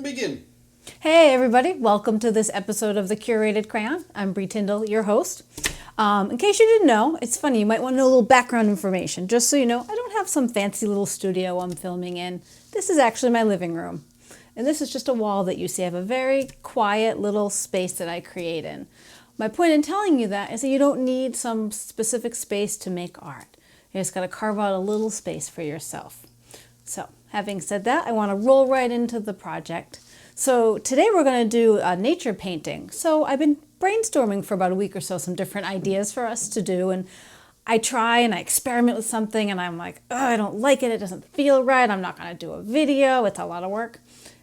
Begin. Hey everybody, welcome to this episode of the Curated Crayon. I'm Bree Tyndall, your host. In case you didn't know, it's funny, you might want to know a little background information. Just so you know, I don't have some fancy little studio I'm filming in. This is actually my living room. And this is just a wall that you see. I have a very quiet little space that I create in. My point in telling you that is that you don't need some specific space to make art. You just got to carve out a little space for yourself. So, having said that, I want to roll right into the project. So today we're going to do a nature painting. So I've been brainstorming for about a week or so some different ideas for us to do, and I try and I experiment with something and I'm like, oh, I don't like it, it doesn't feel right, I'm not going to do a video, it's a lot of work.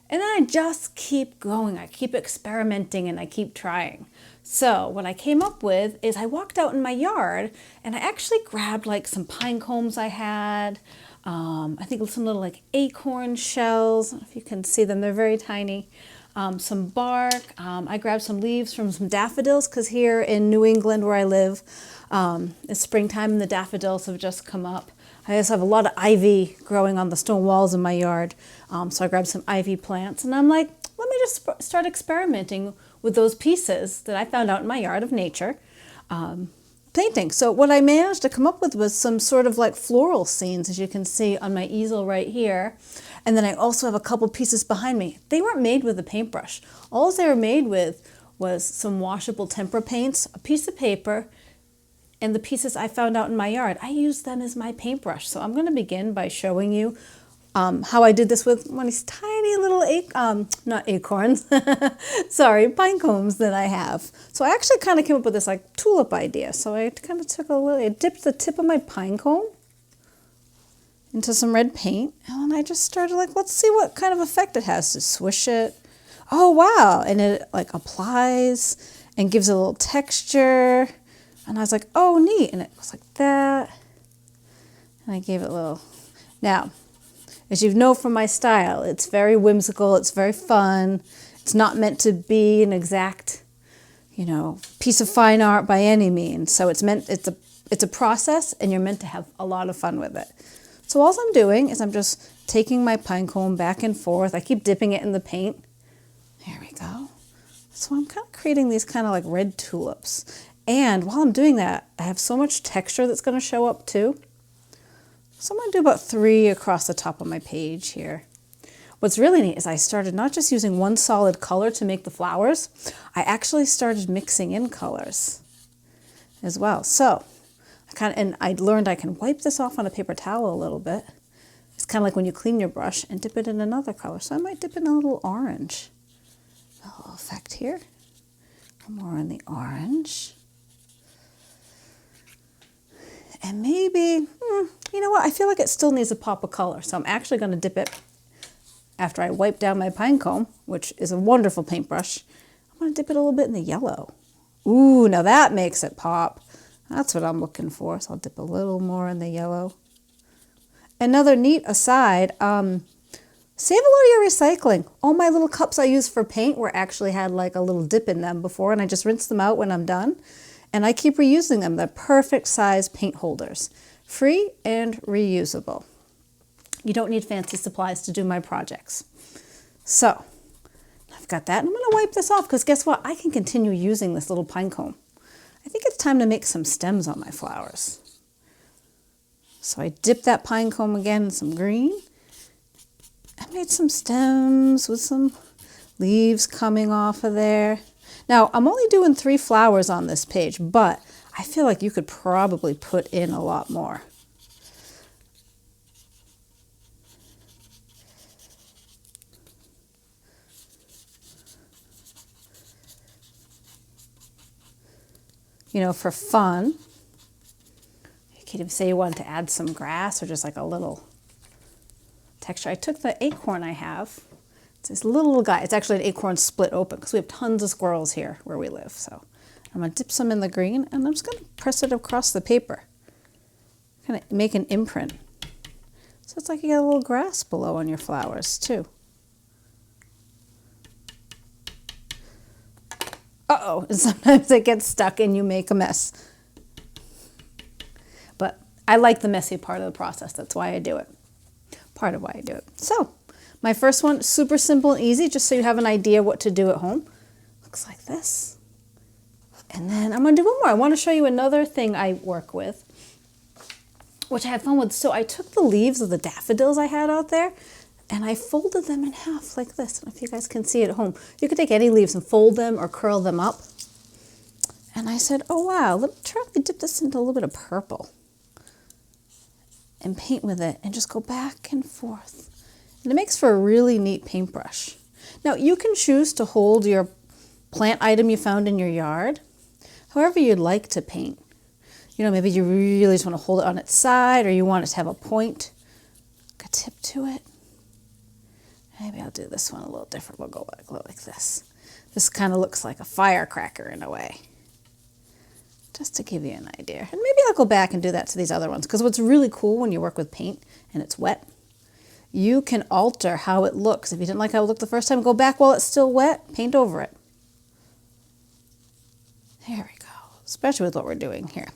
And then I just keep going, I keep experimenting and I keep trying. So what I came up with is I walked out in my yard and I actually grabbed like some pine cones I had, I think some little like acorn shells, I don't know if you can see them, they're very tiny. Some bark, I grabbed some leaves from some daffodils because here in New England where I live, it's springtime and the daffodils have just come up. I also have a lot of ivy growing on the stone walls in my yard, so I grabbed some ivy plants and I'm like, let me just start experimenting with those pieces that I found out in my yard of nature. Painting. So what I managed to come up with was some sort of like floral scenes, as you can see on my easel right here. And then I also have a couple pieces behind me. They weren't made with a paintbrush. All they were made with was some washable tempera paints, a piece of paper, and the pieces I found out in my yard. I used them as my paintbrush. So I'm going to begin by showing you how I did this with one of these tiny little, not acorns, sorry, pine cones that I have. So I actually kind of came up with this like tulip idea. So I kind of took I dipped the tip of my pine cone into some red paint. And I just started like, let's see what kind of effect it has to swish it. Oh, wow. And it like applies and gives it a little texture. And I was like, oh, neat. And it was like that. And I gave it a little, now, as you know from my style, it's very whimsical, it's very fun. It's not meant to be an exact, piece of fine art by any means. So it's a process and you're meant to have a lot of fun with it. So all I'm doing is I'm just taking my pine cone back and forth. I keep dipping it in the paint. There we go. So I'm kind of creating these kind of like red tulips. And while I'm doing that, I have so much texture that's going to show up too. So I'm going to do about 3 across the top of my page here. What's really neat is I started not just using one solid color to make the flowers, I actually started mixing in colors as well. So I learned I can wipe this off on a paper towel a little bit. It's kind of like when you clean your brush and dip it in another color. So I might dip in a little orange. A little effect here. More in the orange. And maybe, you know what, I feel like it still needs a pop of color. So I'm actually going to dip it after I wipe down my pine cone, which is a wonderful paintbrush. I'm going to dip it a little bit in the yellow. Ooh, now that makes it pop. That's what I'm looking for. So I'll dip a little more in the yellow. Another neat aside, save a lot of your recycling. All my little cups I use for paint actually had like a little dip in them before, and I just rinse them out when I'm done. And I keep reusing them. They're perfect size paint holders. Free and reusable. You don't need fancy supplies to do my projects. So, I've got that. And I'm going to wipe this off because guess what? I can continue using this little pine cone. I think it's time to make some stems on my flowers. So I dipped that pine cone again in some green. I made some stems with some leaves coming off of there. Now, I'm only doing 3 flowers on this page, but I feel like you could probably put in a lot more. For fun, you could even say you wanted to add some grass or just like a little texture. I took the acorn I have. It's this little guy. It's actually an acorn split open because we have tons of squirrels here where we live. So I'm going to dip some in the green and I'm just going to press it across the paper. Kind of make an imprint. So it's like you got a little grass below on your flowers too. Uh-oh, and sometimes it gets stuck and you make a mess. But I like the messy part of the process. That's why I do it. Part of why I do it. So My first one, super simple and easy, just so you have an idea what to do at home. Looks like this. And then I'm going to do one more. I want to show you another thing I work with, which I had fun with. So I took the leaves of the daffodils I had out there, and I folded them in half like this. I don't know if you guys can see it at home. You could take any leaves and fold them or curl them up. And I said, oh wow, let me try to dip this into a little bit of purple and paint with it and just go back and forth. And it makes for a really neat paintbrush. Now you can choose to hold your plant item you found in your yard however you'd like to paint. You know, maybe you really just want to hold it on its side, or you want it to have a point, a tip to it. Maybe I'll do this one a little different. We'll go like this. This kind of looks like a firecracker in a way, just to give you an idea. And maybe I'll go back and do that to these other ones, because what's really cool when you work with paint and it's wet, you can alter how it looks. If you didn't like how it looked the first time, go back while it's still wet, paint over it. There we go, especially with what we're doing here.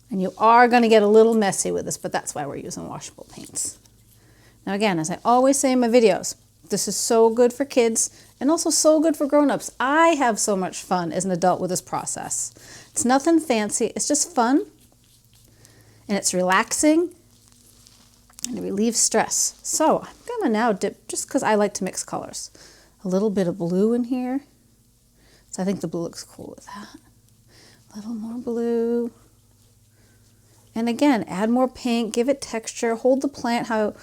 And you are going to get a little messy with this, but that's why we're using washable paints. Now again, as I always say in my videos, this is so good for kids and also so good for grown-ups. I have so much fun as an adult with this process. It's nothing fancy, it's just fun, and it's relaxing, and it relieves stress. So I'm going to now dip, just because I like to mix colors, a little bit of blue in here. So I think the blue looks cool with that. A little more blue. And again, add more paint, give it texture, hold the plant how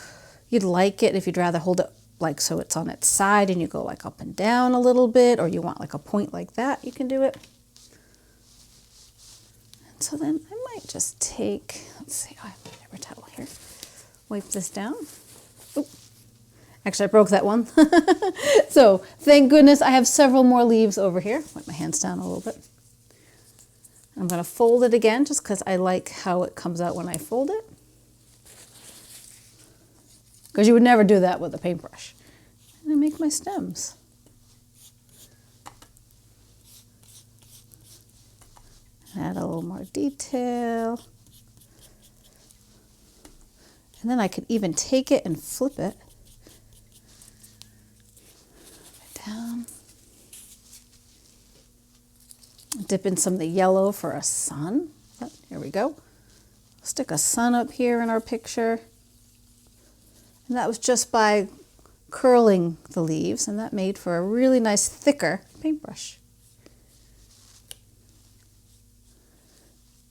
you'd like it. If you'd rather hold it like so it's on its side and you go like up and down a little bit, or you want like a point like that, you can do it. And so then I might just take, let's see, I have my paper towel here. Wipe this down. Oop. Actually, I broke that one. So thank goodness I have several more leaves over here. Wipe my hands down a little bit. I'm going to fold it again just because I like how it comes out when I fold it. Because you would never do that with a paintbrush. And I make my stems. Add a little more detail. And then I could even take it and flip it. Down. Dip in some of the yellow for a sun. Oh, here we go. Stick a sun up here in our picture. And that was just by curling the leaves, and that made for a really nice thicker paintbrush.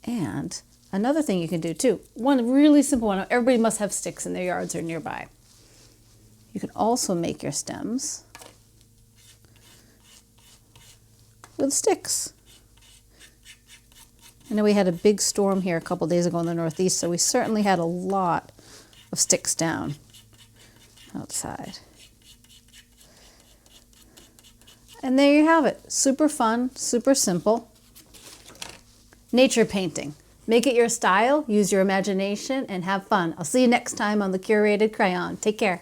And another thing you can do too, one really simple one, everybody must have sticks in their yards or nearby. You can also make your stems with sticks. I know we had a big storm here a couple days ago in the Northeast, so we certainly had a lot of sticks down outside. And there you have it. Super fun, super simple. Nature painting. Make it your style, use your imagination, and have fun. I'll see you next time on the Curated Crayon. Take care.